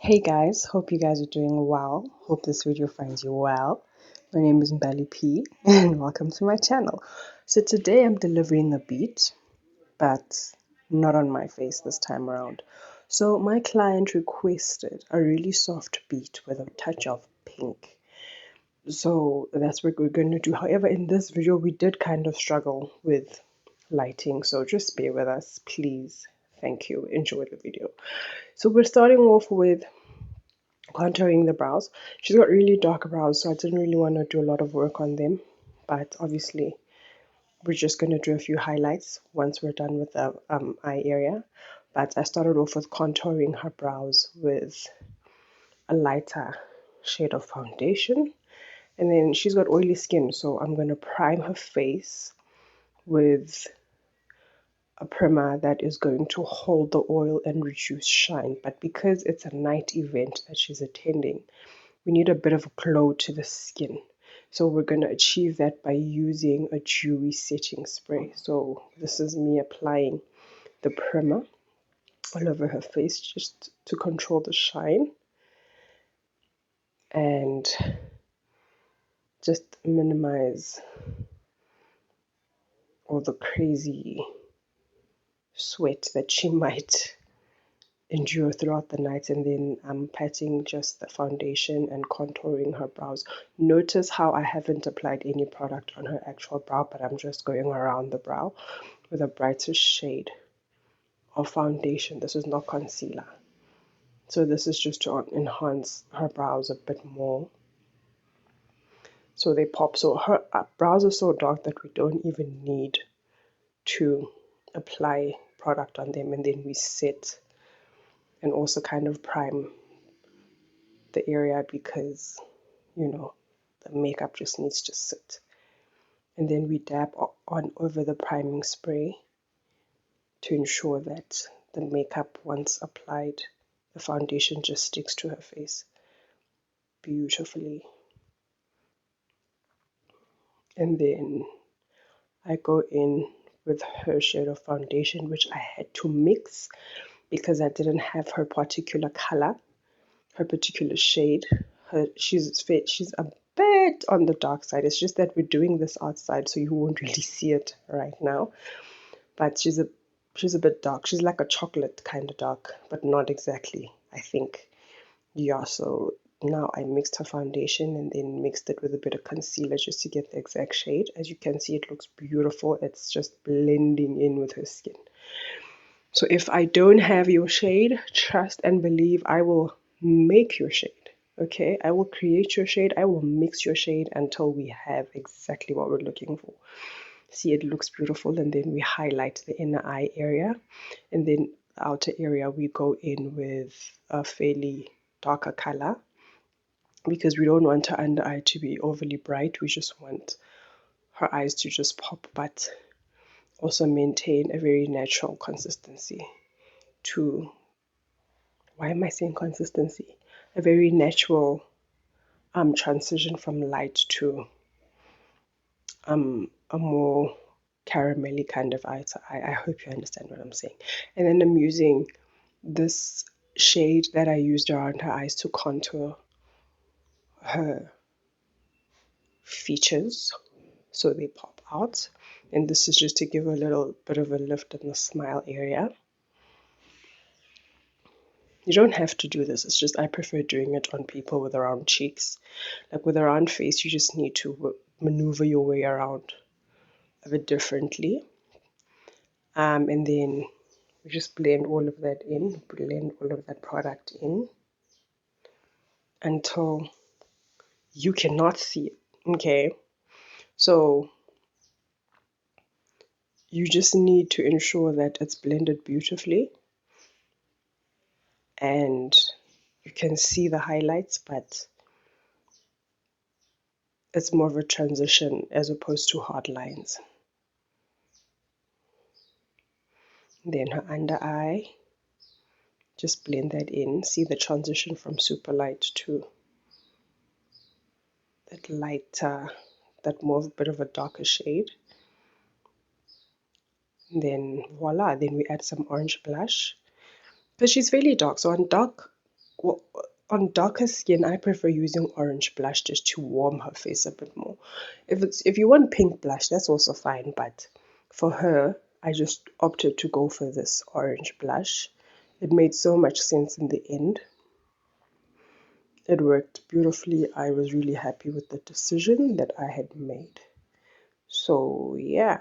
Hey guys, hope you guys are doing well. Hope this video finds you well. My name is Mbali.P and welcome to my channel. So today I'm delivering a beat, but not on my face this time around. So my client requested a really soft beat with a touch of pink. So that's what we're going to do. However, in this video we did kind of struggle with lighting, so just bear with us, please. Thank you. Enjoy the video. So we're starting off with contouring the brows. She's got really dark brows, so I didn't really want to do a lot of work on them. But obviously, we're just going to do a few highlights once we're done with the eye area. But I started off with contouring her brows with a lighter shade of foundation. And then she's got oily skin, so I'm going to prime her face with a primer that is going to hold the oil and reduce shine. But because it's a night event that she's attending, we need a bit of a glow to the skin. So we're going to achieve that by using a dewy setting spray. So this is me applying the primer all over her face just to control the shine and just minimize all the crazy sweat that she might endure throughout the night. And then I'm patting just the foundation and contouring her brows. Notice how I haven't applied any product on her actual brow, but I'm just going around the brow with a brighter shade of foundation. This is not concealer, so this is just to enhance her brows a bit more so they pop. So her brows are so dark that we don't even need to apply product on them, and then we set and also kind of prime the area because the makeup just needs to sit. And then we dab on over the priming spray to ensure that the makeup, once applied, the foundation just sticks to her face beautifully. And then I go in with her shade of foundation, which I had to mix because I didn't have her particular color, her particular shade. She's a bit on the dark side. It's just that we're doing this outside, so you won't really see it right now. But she's a bit dark. She's like a chocolate kind of dark, but not exactly, I think. Yeah, so now I mixed her foundation and then mixed it with a bit of concealer just to get the exact shade. As you can see, it looks beautiful. It's just blending in with her skin. So if I don't have your shade, trust and believe I will make your shade. Okay, I will create your shade. I will mix your shade until we have exactly what we're looking for. See, it looks beautiful. And then we highlight the inner eye area, and then the outer area we go in with a fairly darker color because we don't want her under eye to be overly bright. We just want her eyes to just pop, but also maintain a very natural consistency to, why am I saying consistency? A very natural transition from light to a more caramelly kind of eye to eye. I hope you understand what I'm saying. And then I'm using this shade that I used around her eyes to contour her features so they pop out. And this is just to give a little bit of a lift in the smile area. You don't have to do this. It's just I prefer doing it on people with round cheeks. Like with a round face, you just need to maneuver your way around a bit differently. And then we just blend all of that in, blend all of that product in until you cannot see it. Okay, so you just need to ensure that it's blended beautifully and you can see the highlights, but it's more of a transition as opposed to hard lines. Then her under eye, just blend that in. See the transition from super light to that lighter, that more of a bit of a darker shade. And then voila, then we add some orange blush because she's fairly dark. So on dark well, on darker skin, I prefer using orange blush just to warm her face a bit more. If you want pink blush, that's also fine, but for her, I just opted to go for this orange blush. It made so much sense in the end. It worked beautifully. I was really happy with the decision that I had made. So yeah,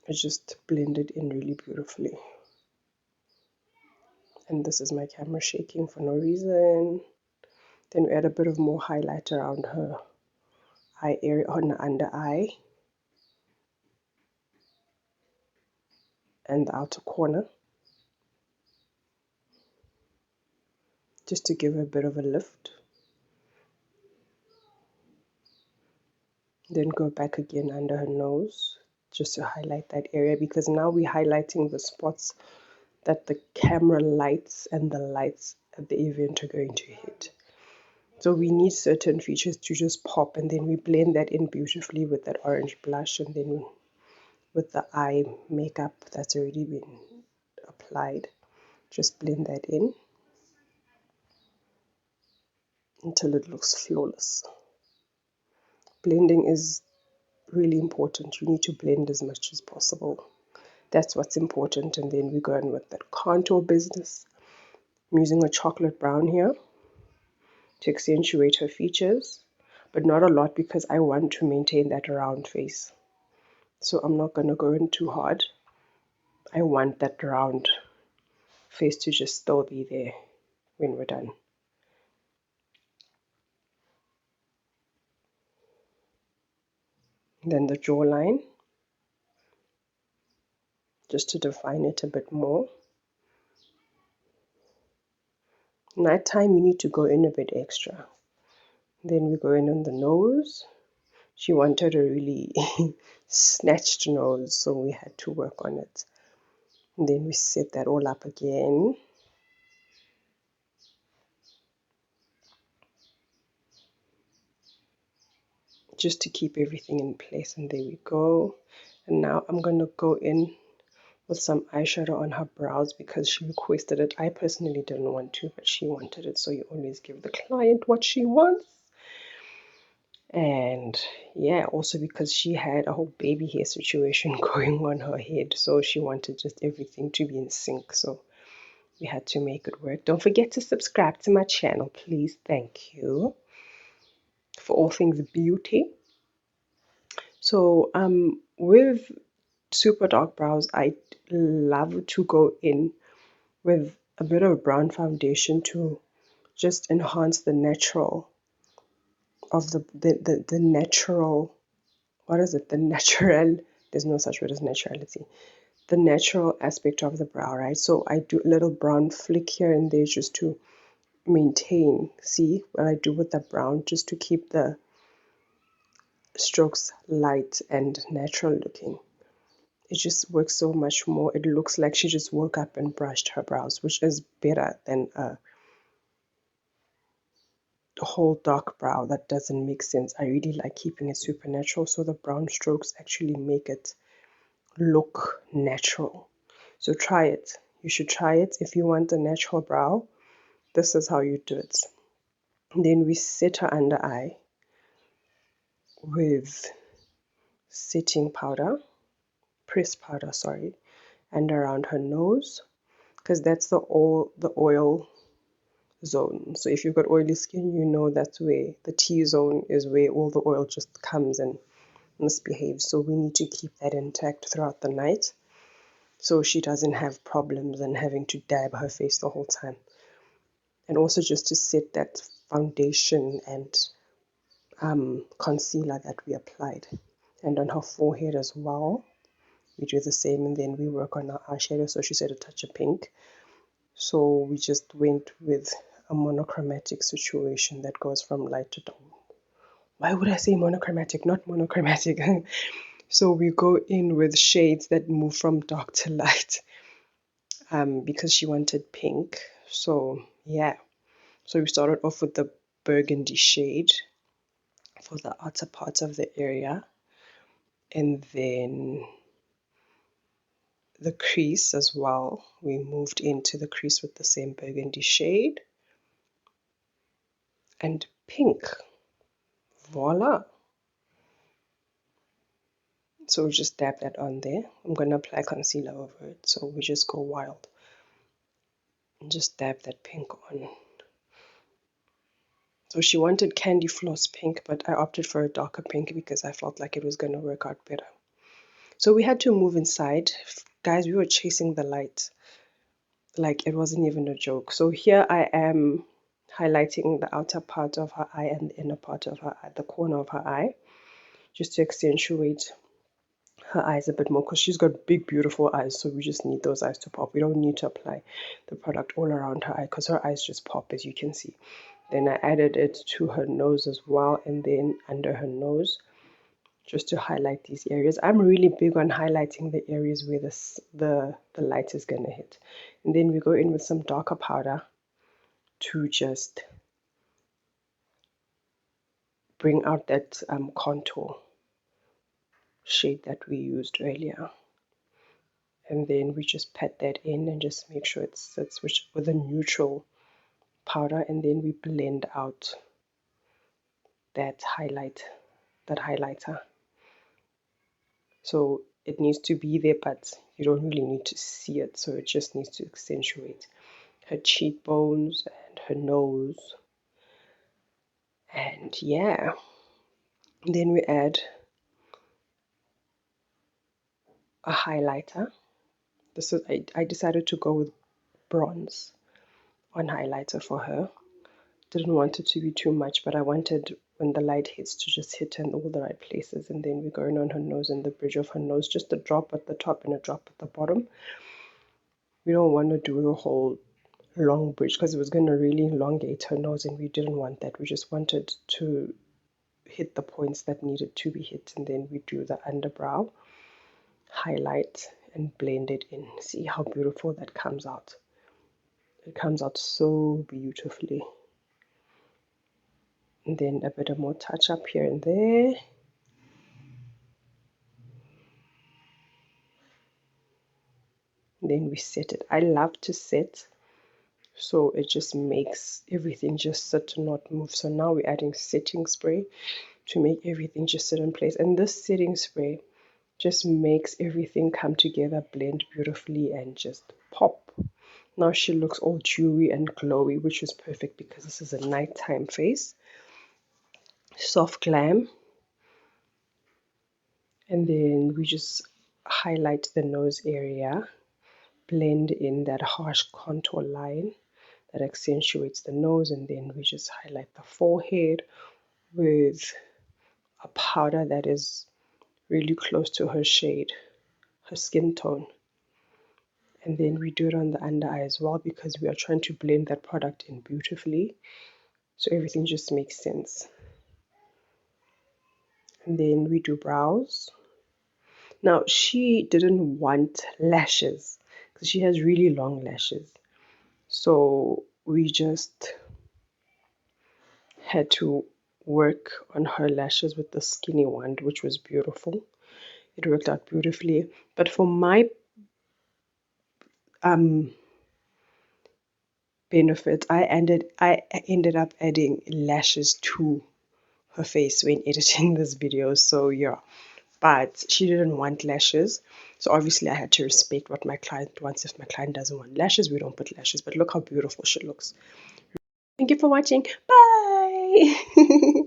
it just blended in really beautifully. And this is my camera shaking for no reason. Then we add a bit of more highlight around her eye area, on the under eye and the outer corner, just to give her a bit of a lift. Then go back again under her nose, just to highlight that area, because now we're highlighting the spots that the camera lights and the lights at the event are going to hit. So we need certain features to just pop, and then we blend that in beautifully with that orange blush, and then with the eye makeup that's already been applied, just blend that in until it looks flawless. Blending is really important. You need to blend as much as possible. That's what's important. And then we go in with that contour business. I'm using a chocolate brown here to accentuate her features, but not a lot because I want to maintain that round face. So I'm not going to go in too hard. I want that round face to just still be there when we're done. Then the jawline, just to define it a bit more. Nighttime, you need to go in a bit extra. Then we go in on the nose. She wanted a really snatched nose, so we had to work on it. And then we set that all up again. Just to keep everything in place, and there we go. And now I'm going to go in with some eyeshadow on her brows because she requested it. I personally didn't want to, but she wanted it, so you always give the client what she wants. And yeah, also because she had a whole baby hair situation going on her head, so she wanted just everything to be in sync, so we had to make it work. Don't forget to subscribe to my channel, please. Thank you, for all things beauty. So with super dark brows, I love to go in with a bit of brown foundation to just enhance the natural of the natural, what is it, the natural, there's no such word as naturality, the natural aspect of the brow, right? So I do a little brown flick here and there just to maintain, see what I do with the brown, just to keep the strokes light and natural looking. It just works so much more. It looks like she just woke up and brushed her brows, which is better than a whole dark brow that doesn't make sense. I really like keeping it super natural, so the brown strokes actually make it look natural. So try it. You should try it. If you want a natural brow, this is how you do it. Then we set her under eye with setting powder, pressed powder, sorry, and around her nose, because that's the oil zone. So if you've got oily skin, you know that's where the T zone is, where all the oil just comes and misbehaves. So we need to keep that intact throughout the night, so she doesn't have problems and having to dab her face the whole time. And also just to set that foundation and concealer that we applied. And on her forehead as well, we do the same, and then we work on our eyeshadow. So she said a touch of pink. So we just went with a monochromatic situation that goes from light to dark. Why would I say monochromatic, not monochromatic? So we go in with shades that move from dark to light, because she wanted pink. So yeah, so we started off with the burgundy shade for the outer part of the area, and then the crease as well. We moved into the crease with the same burgundy shade and pink. Voila! So we just dab that on there. I'm going to apply concealer over it, so we just go wild and just dab that pink on. So she wanted candy floss pink, but I opted for a darker pink because I felt like it was going to work out better. So we had to move inside. Guys, we were chasing the light. Like, it wasn't even a joke. So here I am highlighting the outer part of her eye and the inner part of her eye, the corner of her eye, just to accentuate her eyes a bit more, because she's got big, beautiful eyes. So we just need those eyes to pop. We don't need to apply the product all around her eye because her eyes just pop, as you can see. Then I added it to her nose as well, and then under her nose, just to highlight these areas. I'm really big on highlighting the areas where the light is going to hit. And then we go in with some darker powder to just bring out that contour shade that we used earlier. And then we just pat that in and just make sure it sits with a neutral powder, and then we blend out that highlighter. So it needs to be there, but you don't really need to see it. So it just needs to accentuate her cheekbones and her nose. And yeah, then we add a highlighter. This is I decided to go with bronze on highlighter for her. Didn't want it to be too much, but I wanted when the light hits to just hit in all the right places. And then we're going on her nose and the bridge of her nose, just a drop at the top and a drop at the bottom. We don't want to do a whole long bridge because it was going to really elongate her nose, and we didn't want that. We just wanted to hit the points that needed to be hit, and then we do the underbrow highlight and blend it in. See how beautiful that comes out. It comes out so beautifully. And then a bit of more touch up here and there. And then we set it. I love to set, so it just makes everything just sit and not move. So now we're adding setting spray to make everything just sit in place. And this setting spray just makes everything come together, blend beautifully, and just pop. Now she looks all dewy and glowy, which is perfect because this is a nighttime face. Soft glam. And then we just highlight the nose area, blend in that harsh contour line that accentuates the nose, and then we just highlight the forehead with a powder that is really close to her shade, her skin tone. And then we do it on the under eye as well because we are trying to blend that product in beautifully, so everything just makes sense. And then we do brows. Now she didn't want lashes because she has really long lashes, so we just had to work on her lashes with the skinny wand, which was beautiful. It worked out beautifully. But for my benefit, I ended up adding lashes to her face when editing this video. So yeah, but she didn't want lashes. So obviously I had to respect what my client wants. If my client doesn't want lashes, we don't put lashes. But look how beautiful she looks. Thank you for watching. Bye.